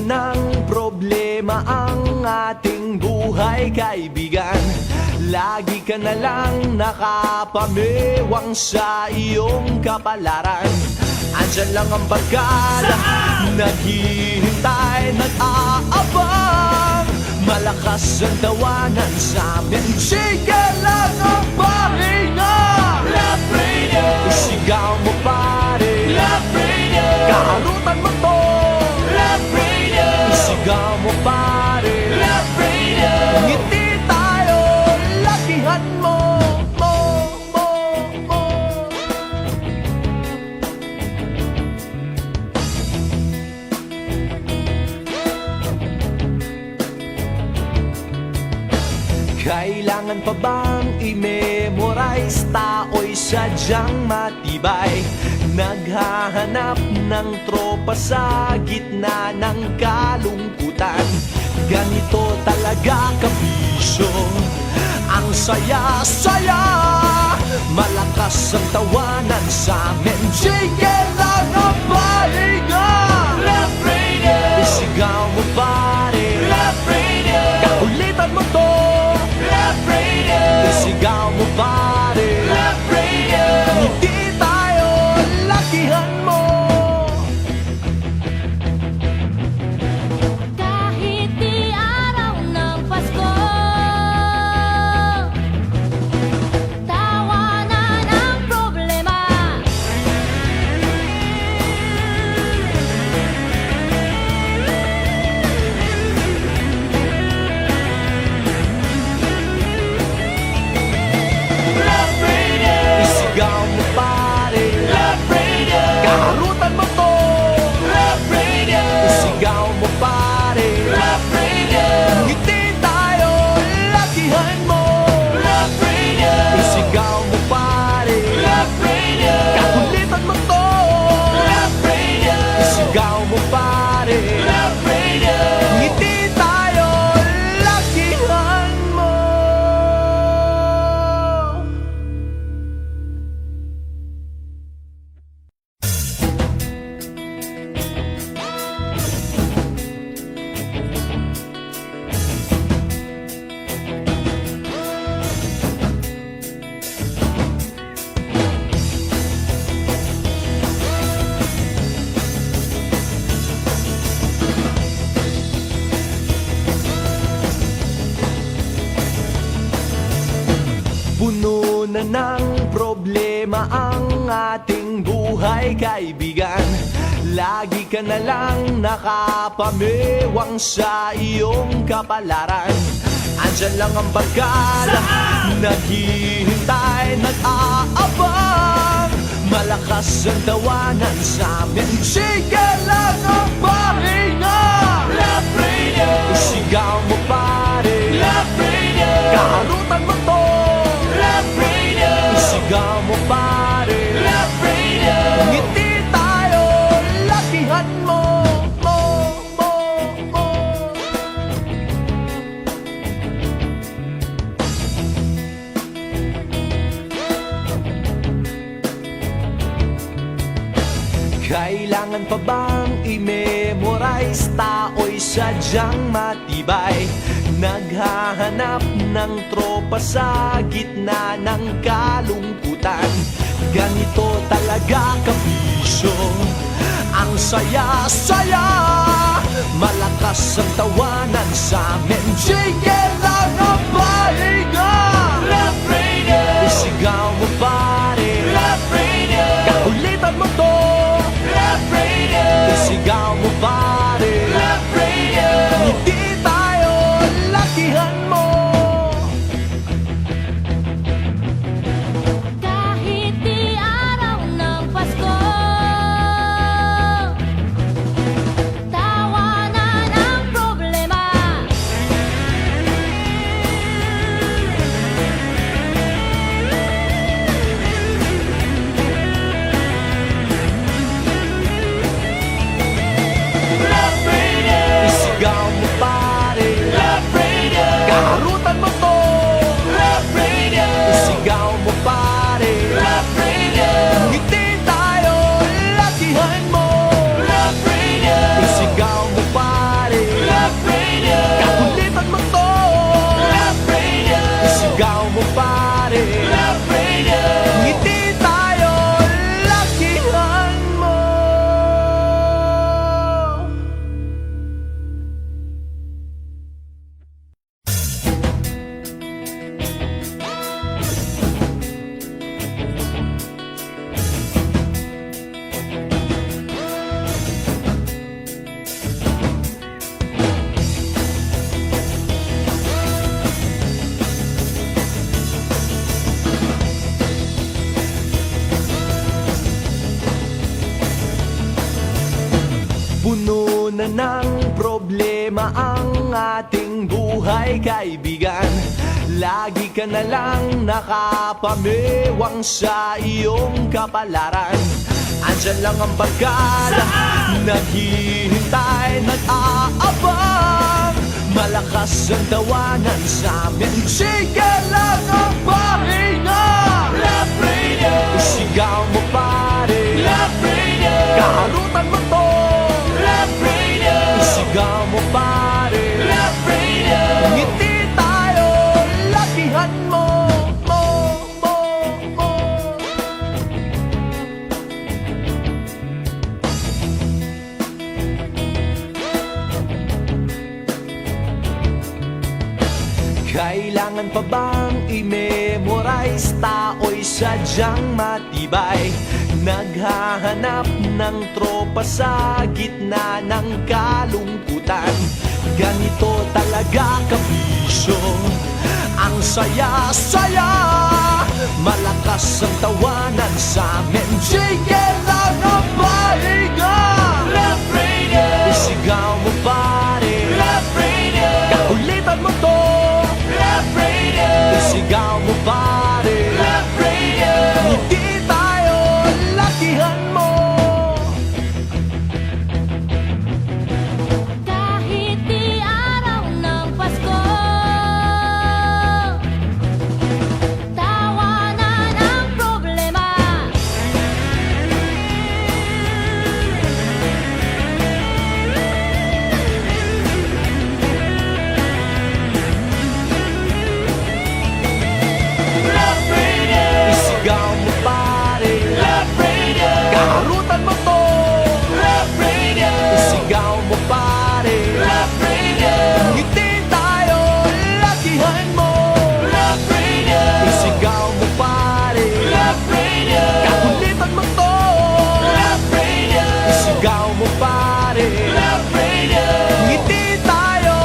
ng problema ang ating buhay, kaibigan. Lagi ka na lang nakapamewang sa iyong kapalaran. Andyan lang ang barkada, naghihintay, nag-aabang. Malakas ang tawanan sa amin, sige lang ang pahinga. Love Radio, isigaw mo pare. Love Radio, kaharutan mo to. Love Radio, isigaw mo pare. Love Radio, ngiti tayo, lakihan mo. Kailangan pa bang i-memorize? Tao'y sadyang matibay, naghahanap ng tropa sa gitna ng kalungkutan. Ganito talaga kabisyo, ang saya-saya. Malakas ang tawanan sa amin, sige lang ang pahinga. Love Radio, isigaw mo pare. Love Radio, kaulitan mo to. Love Radio, isigaw mo pare. Love Radio, ngiti tayo, lakihan mo. Kahit di araw ng Pasko, tawanan ang problema. Isigaw mo pare. Love Radio, kaharutan mo to. Love Radio, isigaw mo pare. Love Radio, ngiti tayo, lakihan mo. Love Radio, isigaw mo pare. Love Radio, kakulitan mo to. Love Radio, isigaw mo pare. Love Radio, ngiti tayo, lakihan mo. Puno na ng problema ang ating buhay, kaibigan. Lagi ka na lang nakapamewang sa iyong kapalaran. Andyan lang ang barkada, naghihintay, nag-aabang. Malakas ang tawanan sa amin, sige lang ang pahinga. Love Radio, isigaw mo pare. Love Radio, kaharutan mo to. Love Radio, isigaw mo pare. Love Radio, ngiti tayo, lakihan mo. Kailangan pa bang i-memorize? Tao'y sadyang matibay, naghahanap ng tropa sa gitna ng kalungkutan. Ganito talaga kabisyo, ang saya-saya. Malakas ang tawanan sa amin, sige lang ang pahinga. Love Radio, isigaw mo pare. Love Radio, kaulitan mo to. Love Radio, isigaw mo pare. Love Radio, ngiti tayo, lakihan mo. Kahit di araw ng Pasko, tawanan ang problema. mo pare, Love Radio. Ngiti tayo, lakihan mo. Puno na ng problema ang ating buhay, kaibigan. Lagi ka na lang nakapamewang sa iyong kapalaran. Andyan lang ang barkada, naghihintay, nag-aabang. Malakas ang tawanan sa amin, sige lang ang pahinga. Love Radio, isigaw mo pare, Love Radio. Kaharutan mo to, Love Radio. Isigaw mo pare, Love Radio. Ngiti tayo, lakihan mo, mo. Kailangan pa bang i-memorize? Tao'y sadyang matibay, naghahanap ng tropa sa gitna ng kalungkutan. Ganito talaga kabisyo, ang saya-saya. Malakas ang tawanan sa amin, sige lang ang pahinga. Love Radio, isigaw mo pare, Love Radio. Kakulitan mo to, Love Radio. Isigaw mo pare, Love Radio. Ngiti tayo, lakihan mo. Kahit di araw ng Pasko, tawanan ang problema. Love Radio, isigaw mo pare, Love Radio. Kaharutan mo to, Love Radio. Isigaw mo pare, Love Radio. Ngiti tayo, lakihan mo, Love Radio. Isigaw mo pare, Love Radio. Kakulitan mo to, Love Radio. Isigaw mo pare, Love Radio. Ngiti tayo.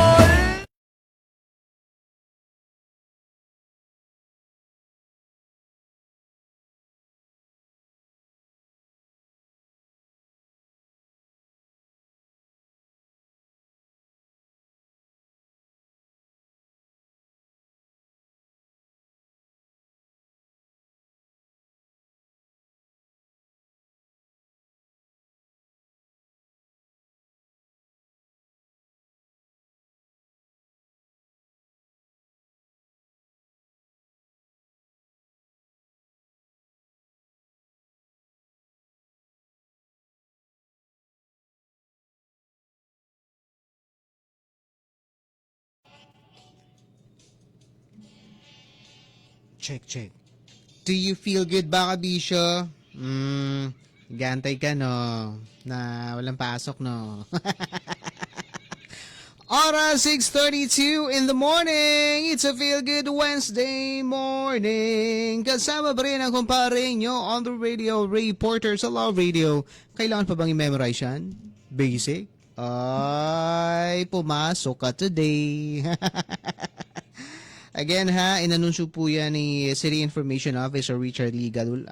Check. Do you feel good ba, kabisyo? Gantay ka, no? Na walang pasok, no? Oras 6:32 in the morning. It's a Feel Good Wednesday morning. Kasama pa rin ang kumpare nyo on the radio, reporter sa Love Radio. Kailangan pa bang i-memorize yan? Basic? Ay, pumasok ka today. Again ha, inanunsyo po yan ni City Information Officer Richard Legal.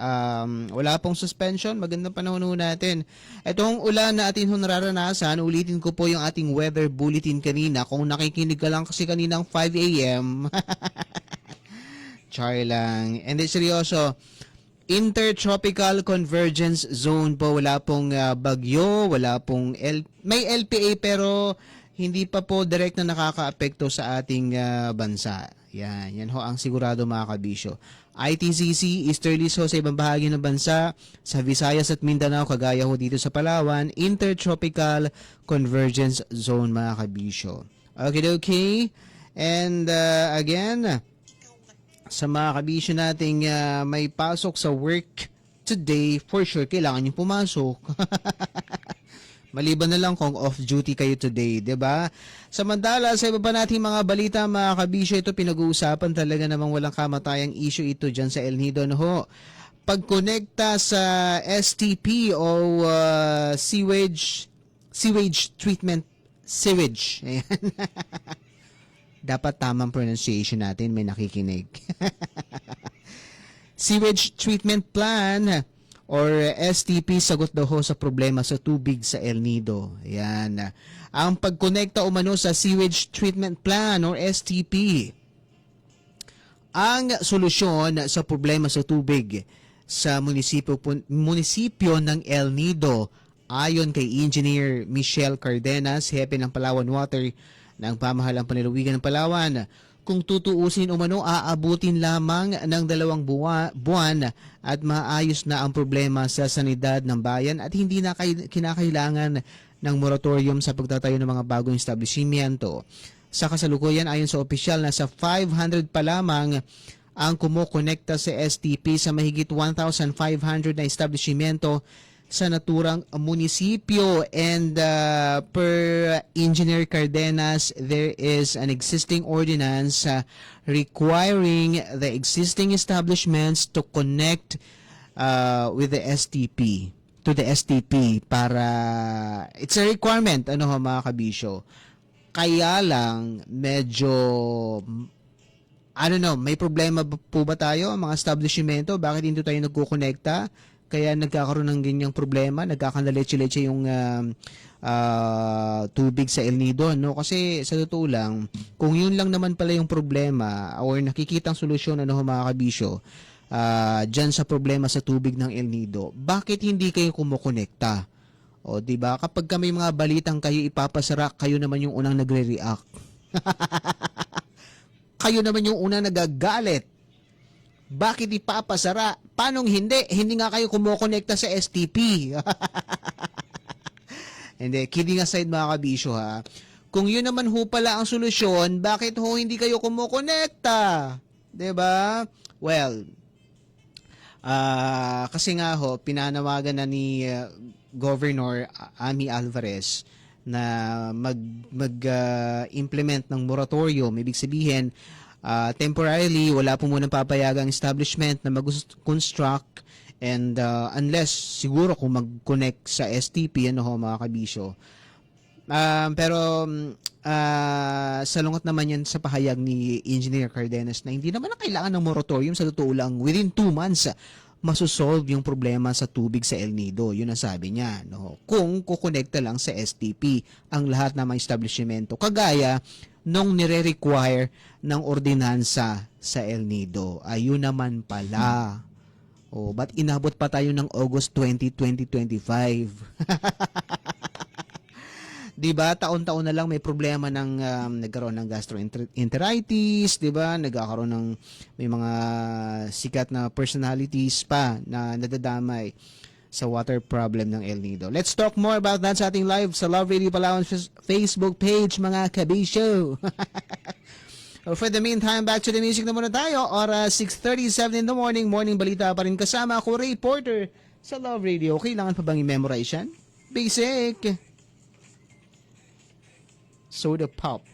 Wala pong suspension, magandang panahon ho natin. Itong ulan na atin ho nararanasan, ulitin ko po yung ating weather bulletin kanina. Kung nakikinig ka lang kasi kaninang 5 a.m. Char lang. And it's seryoso, Intertropical Convergence Zone po. Wala pong bagyo, wala pong may LPA pero hindi pa po direct na nakakaapekto sa ating bansa. Yan ho ang sigurado mga kabisyo. ITCC, easterlies ho sa ibang bahagi ng bansa, sa Visayas at Mindanao, kagaya ho dito sa Palawan, Intertropical Convergence Zone mga kabisyo. Okay. And again, sa mga kabisyo nating may pasok sa work today, for sure, kailangan yung pumasok. Maliban na lang kung off-duty kayo today, 'di ba? Samantala, sa iba pa nating mga balita, mga kabisyo, ito pinag-uusapan talaga namang walang kamatayang issue ito dyan sa El Nido, no ho. Pagkonekta sa STP o sewage treatment, sewage. Ayan. Dapat tamang pronunciation natin, may nakikinig. Sewage treatment plan or STP, sagot daw ho sa problema sa tubig sa El Nido. Ayan. Ang pagkonekta umano sa Sewage Treatment Plan or STP, ang solusyon sa problema sa tubig sa munisipyo ng El Nido, ayon kay Engineer Michelle Cardenas, hepe ng Palawan Water ng Pamahalang Panlalawigan ng Palawan. Kung tutuusin umano, aabutin lamang ng 2 buwan at maayos na ang problema sa sanidad ng bayan at hindi na kinakailangan ng moratorium sa pagtatayo ng mga bagong establishmento. Sa kasalukuyan, ayon sa opisyal, nasa 500 pa lamang ang kumukonekta sa STP sa mahigit 1,500 na establishmento sa naturang munisipyo. And per Engineer Cardenas, there is an existing ordinance requiring the existing establishments to connect with the STP, to the STP para it's a requirement, ano ho mga kabisyo. Kaya lang medyo may problema po ba tayo mga establishmento? Bakit hindi tayo nagkukonekta? Kaya nagkakaroon ng ganyang problema, nagkakandaleche-leche yung tubig sa El Nido, no? Kasi sa totoo lang, kung yun lang naman pala yung problema or nakikitang solusyon, ano mga kabisyo, dyan sa problema sa tubig ng El Nido, bakit hindi kayo kumukonekta? O, di ba? Kapag may mga balitang kayo ipapasara, kayo naman yung unang nagre-react. Kayo naman yung unang nagagalit. Bakit ipapasara? Paanong hindi? Hindi nga kayo kumukonekta sa STP. Hindi, kidding aside mga kabisyo ha. Kung yun naman ho pala ang solusyon, bakit ho hindi kayo kumukonekta? 'Di ba? Well, kasi nga ho, pinanawagan na ni Governor Amy Alvarez na mag-implement ng moratorium. Ibig sabihin, temporarily, wala po munang papayagang establishment na mag-construct and unless siguro kung mag-connect sa STP, ano ho mga kabisyo. Pero salungat naman yan sa pahayag ni Engineer Cardenas na hindi naman na kailangan ng moratorium. Sa totoo lang, within 2 months, masosolve yung problema sa tubig sa El Nido. Yun ang sabi niya. No? Kung kukonekta lang sa STP ang lahat ng mga establishmento. Kagaya nung nire-require ng ordinansa sa El Nido. Ayun naman pala. Ba't inabot pa tayo ng August 20, 2025? Diba, taon-taon na lang may problema ng nagkaroon ng gastroenteritis, diba? Nagkakaroon ng may mga sikat na personalities pa na nadadamay sa water problem ng El Nido. Let's talk more about that sa ating live sa Love Radio Palawan Facebook page, mga kabisyo. For the meantime, back to the music na muna tayo. Oras 6:37 in the morning. Morning balita pa rin kasama ako, Ray Porter, sa Love Radio. Kailangan pa bang i-memorize yan? Basic. Soda pop.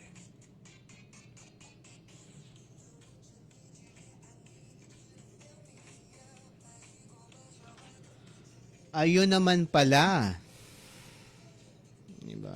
Ayun naman pala. Diba?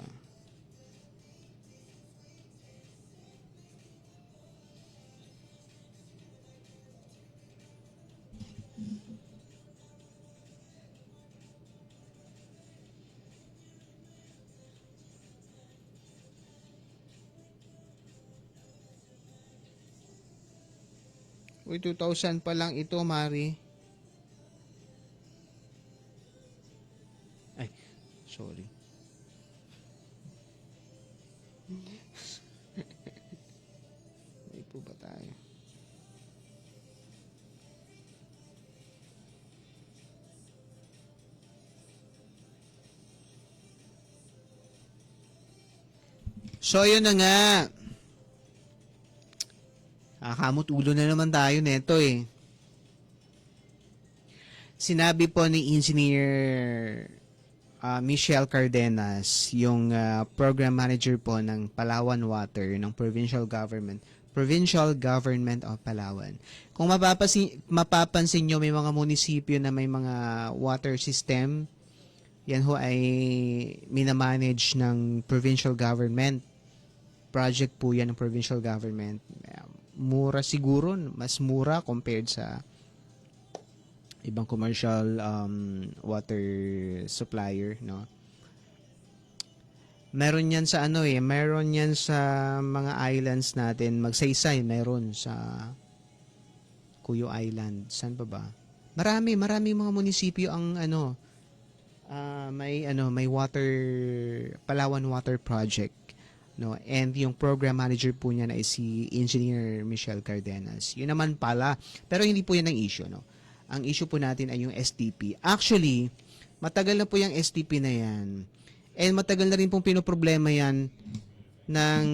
Uy, 2,000 pa lang ito, Mari. Ay, sorry. May po ba tayo? So, yun na nga. Kamot ulo na naman tayo neto eh. Sinabi po ni Engineer Michelle Cardenas, yung program manager po ng Palawan Water ng Provincial Government of Palawan. Kung mapapansin nyo, may mga munisipyo na may mga water system. Yan ho ay minamanage ng provincial government. Project po yan ng provincial government. Mura siguro, mas mura compared sa ibang commercial water supplier, no? Meron yan sa meron yan sa mga islands natin. Magsaysay, meron sa Cuyo Island. Saan pa ba? Marami mga munisipyo ang may water, Palawan Water Project, no? And yung program manager po niya ay si Engineer Michelle Cardenas. Yun naman pala. Pero hindi po yan ang issue, no? Ang issue po natin ay yung STP. Actually, matagal na po yung STP na yan. And matagal na rin pong pinoproblema yan ng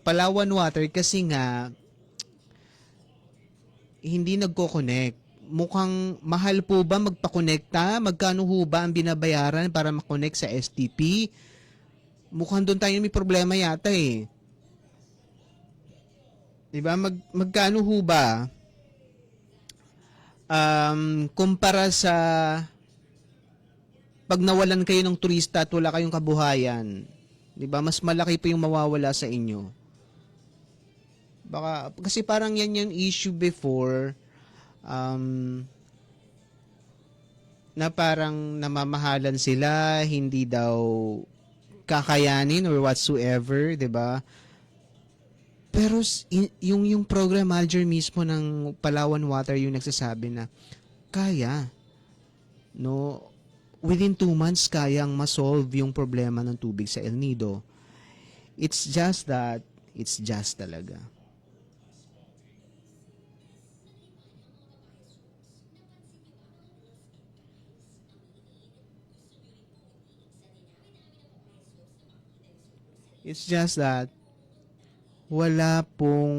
Palawan Water kasi nga hindi nagko-connect. Mukhang mahal po ba magpa-connecta? Magkano ho ba ang binabayaran para makonect sa STP? Mukhang doon tayo may problema yata eh. Diba? Magkano ho ba? Kumpara sa pag nawalan kayo ng turista at wala kayong kabuhayan, 'di ba? Mas malaki pa yung mawawala sa inyo. Baka kasi parang yan yung issue before na parang namamahalan sila, hindi daw kakayanin or whatsoever, 'di ba? Pero yung program manager mismo ng Palawan Water yung nagsasabi na kaya, no, within 2 months kayang ma-solve yung problema ng tubig sa El Nido. It's just talaga. It's just that wala pong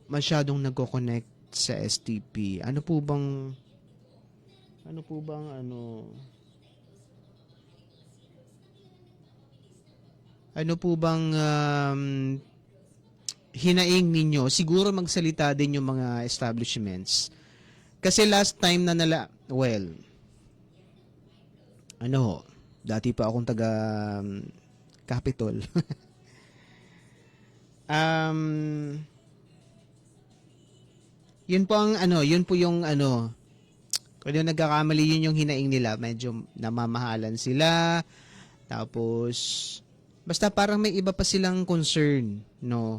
masyadong nagko-connect sa STP. Ano po bang hinaing ninyo? Siguro magsalita din yung mga establishments. Kasi last time na dati pa akong taga Capitol. Yun po yung kung yung nagkakamali yun yung hinaing nila, medyo namamahalan sila, tapos basta parang may iba pa silang concern, no?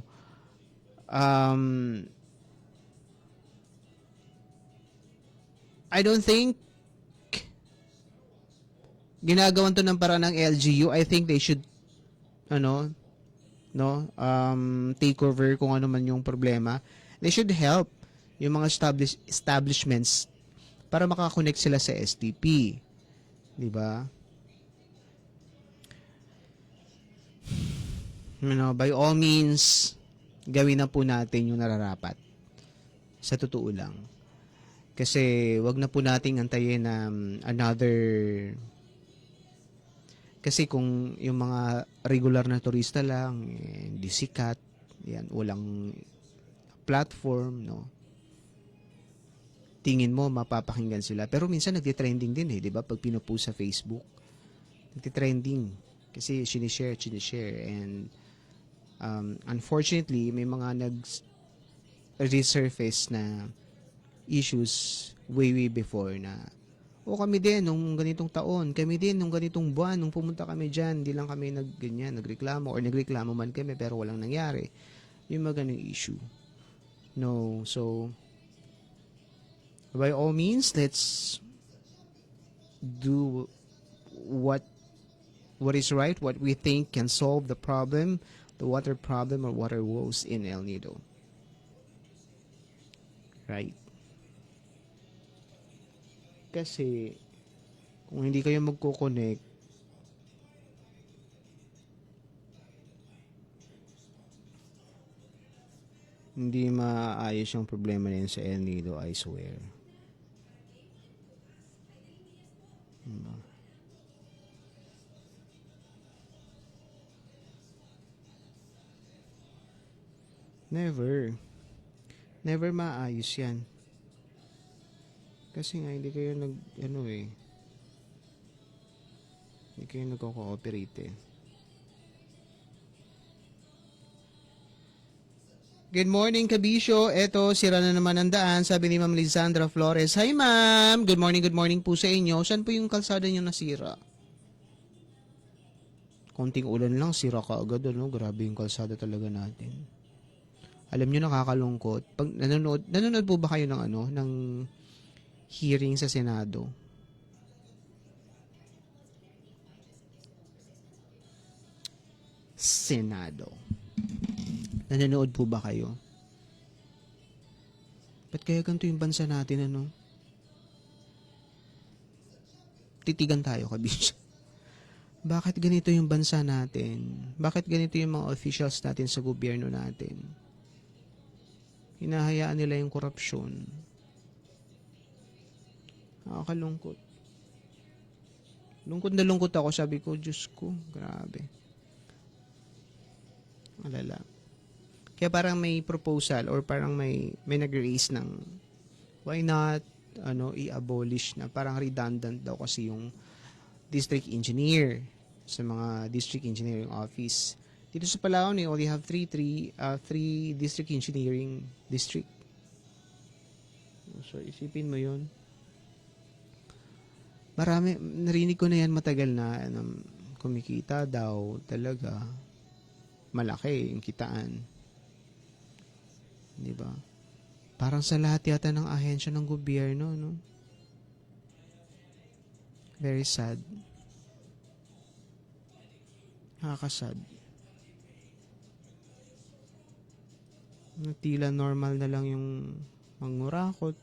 I don't think ginagawan to ng paraan ng LGU. I think they should take over kung ano man yung problema. They should help yung mga establishments para makakonect sila sa STP. 'Di ba? By all means, gawin na po natin yung nararapat. Sa totoo lang. Kasi wag na po nating antayin na kasi kung yung mga regular na turista lang, hindi sikat, yan, walang platform, no? Tingin mo, mapapakinggan sila. Pero minsan nagtitrending din di ba? Pag pinupost sa Facebook, nagtitrending. Kasi sinishare. And unfortunately, may mga nag-resurface na issues way before na kami din nung ganitong taon, kami din nung ganitong buwan, nung pumunta kami dyan, hindi lang kami nagreklamo or nagreklamo man kami pero walang nangyari. Yung mga ganung issue. No, so by all means, let's do what is right, what we think can solve the problem, the water problem or water woes in El Nido. Right? Kasi kung hindi kayo magko-connect, Hindi maayos yung problema na yun sa El Nido, I swear. Diba? Never. Never maayos yan. Kasi nga, hindi kayo hindi kayo nagko-cooperate eh. Good morning, Kabisyo. Eto, sira na naman ang daan, sabi ni Ma'am Lisandra Flores. Hi, Ma'am! Good morning po sa inyo. Saan po yung kalsada niyo nasira? Konting ulan lang, sira ka agad, ano? Grabe yung kalsada talaga natin. Alam niyo, nakakalungkot. Pag nanonood po ba kayo ng hearing sa Senado? Senado. Nanonood po ba kayo? Ba't kaya ganito yung bansa natin, ano? Titigan tayo, Kabisyo. Bakit ganito yung bansa natin? Bakit ganito yung mga officials natin sa gobyerno natin? Hinahayaan nila yung korupsyon. Nakakalungkot. Lungkot na lungkot ako. Sabi ko, Diyos ko, grabe. Alala. Kaya parang may proposal or parang may nag-raise ng why not i-abolish na, parang redundant daw kasi yung district engineer sa mga district engineering office. Dito sa Palawan, we only have three district engineering district. So, isipin mo yun. Marami, narinig ko na yan matagal na, kumikita daw talaga. Malaki yung kitaan. Di ba? Parang sa lahat yata ng ahensya ng gobyerno, no? Very sad. Nakakasad. Tila normal na lang yung mangurakot.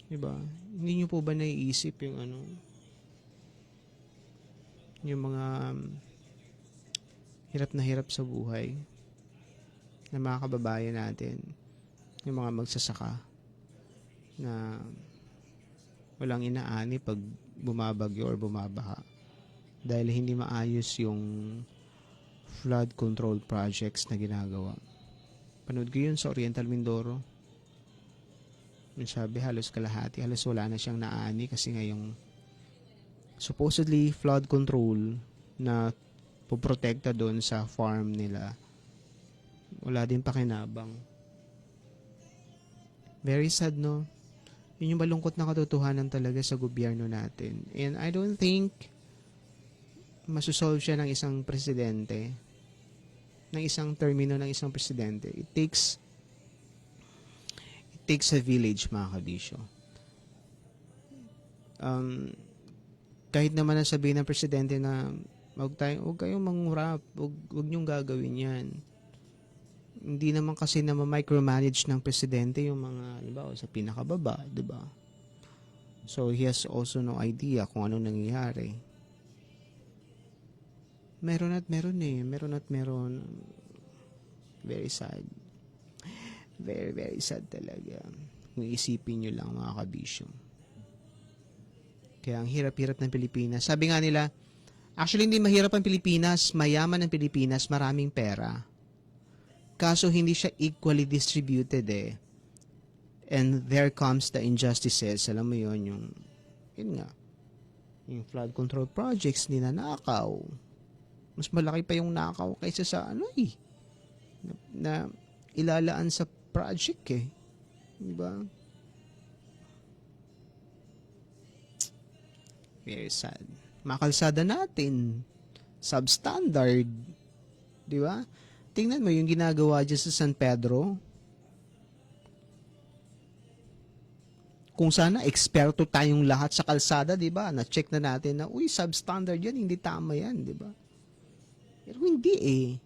Diba? Hindi nyo po ba naiisip yung yung mga hirap na hirap sa buhay na mga kababayan natin, yung mga magsasaka na walang inaani pag bumabagyo or bumabaha dahil hindi maayos yung flood control projects na ginagawa. Panood ko yun sa Oriental Mindoro. Sabi halos kalahati, halos wala na siyang naani kasi ngayong supposedly flood control na puprotekta doon sa farm nila. Wala din pakinabang. Very sad, no? Yun yung malungkot na katotohanan talaga sa gobyerno natin. And I don't think masusolve siya ng isang presidente, ng isang termino ng isang presidente. It takes a village, mga Kabisyo. Kahit naman na sabihin ng presidente na huwag kayong mangurap, huwag niyong gagawin yan. Hindi naman kasi na micromanage ng presidente yung mga, diba, sa pinakababa, diba? So, he has also no idea kung anong nangyayari. Meron at meron. Very sad. Very, very sad talaga. Kung isipin nyo lang, mga Kabisyo. Kaya ang hirap-hirap ng Pilipinas. Sabi nga nila, actually hindi mahirap ang Pilipinas, mayaman ang Pilipinas, maraming pera. Kaso hindi siya equally distributed eh. And there comes the injustices. Alam mo yun nga, yung flood control projects ninanakaw. Mas malaki pa yung nakaw kaysa sa na ilalaan sa project eh. Diba? Very sad. Makalsada natin. Substandard. Diba? Tingnan mo yung ginagawa dyan sa San Pedro. Kung sana eksperto tayong lahat sa kalsada, diba? Na-check na natin na, substandard yan, hindi tama yan, diba? Pero hindi eh.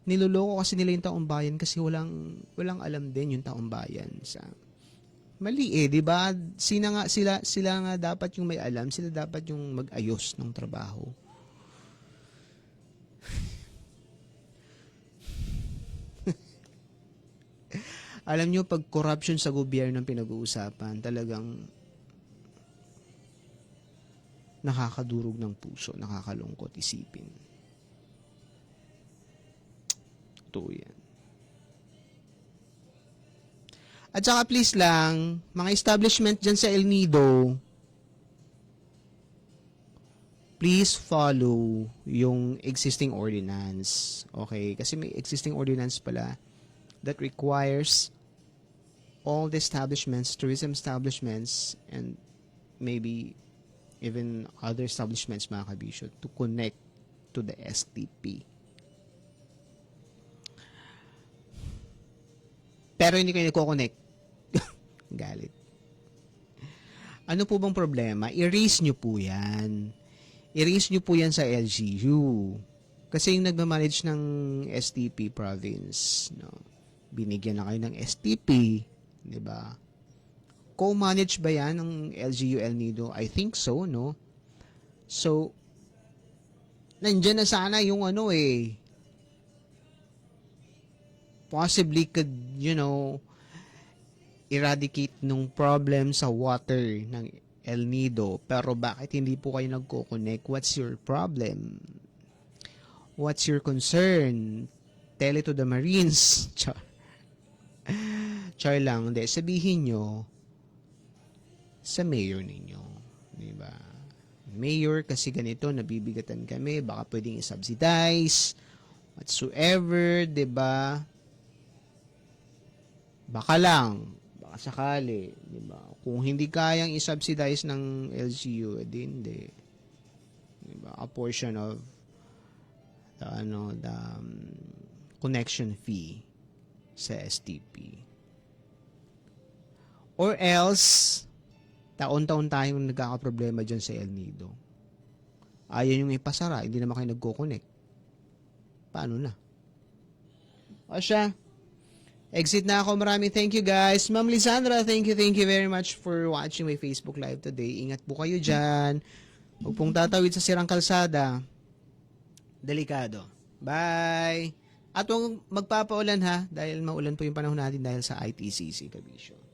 Niloloko kasi nila yung taong bayan kasi walang alam din yung taong bayan sa mali eh, 'di ba? Sila nga dapat yung may alam, sila dapat yung mag-ayos ng trabaho. Alam nyo, pag corruption sa gobyerno ang pinag-uusapan, talagang nakakadurog ng puso, nakakalungkot isipin. Ito yan. At saka please lang, mga establishment dyan sa El Nido, please follow yung existing ordinance. Okay? Kasi may existing ordinance pala that requires all the establishments, tourism establishments, and maybe even other establishments, mga kabisyo, to connect to the STP. Pero hindi kayo nagko-connect. Galit. Ano po bang problema? I-raise nyo po yan. I-raise nyo po yan sa LGU. Kasi yung nagmamanage ng STP province, no? Binigyan na kayo ng STP, di ba? Co-manage ba yan ng LGU El Nido? I think so, no? So, nandyan na sana yung ano possibly could, eradicate nung problem sa water ng El Nido. Pero bakit hindi po kayo nagko-connect? What's your problem? What's your concern? Tell it to the Marines. Char lang. Hindi, sabihin nyo sa mayor ninyo. Diba? Mayor, kasi ganito, nabibigatan kami. Baka pwedeng i-subsidize. Whatsoever, diba? Baka lang. Baka sakali. Diba? Kung hindi kayang i-subsidize ng LGU, edi hindi. Diba? A portion of the connection fee sa STP. Or else, taon-taon tayong nagkakaproblema dyan sa El Nido. Ayaw yung ipasara, hindi naman kayo nagko-connect. Paano na? O siya, exit na ako. Maraming thank you guys. Ma'am Lisandra, thank you very much for watching my Facebook Live today. Ingat po kayo dyan. Huwag pong tatawid sa sirang kalsada. Delikado. Bye! At huwag magpapaulan ha, dahil maulan po yung panahon natin dahil sa ITCC, kabisyo.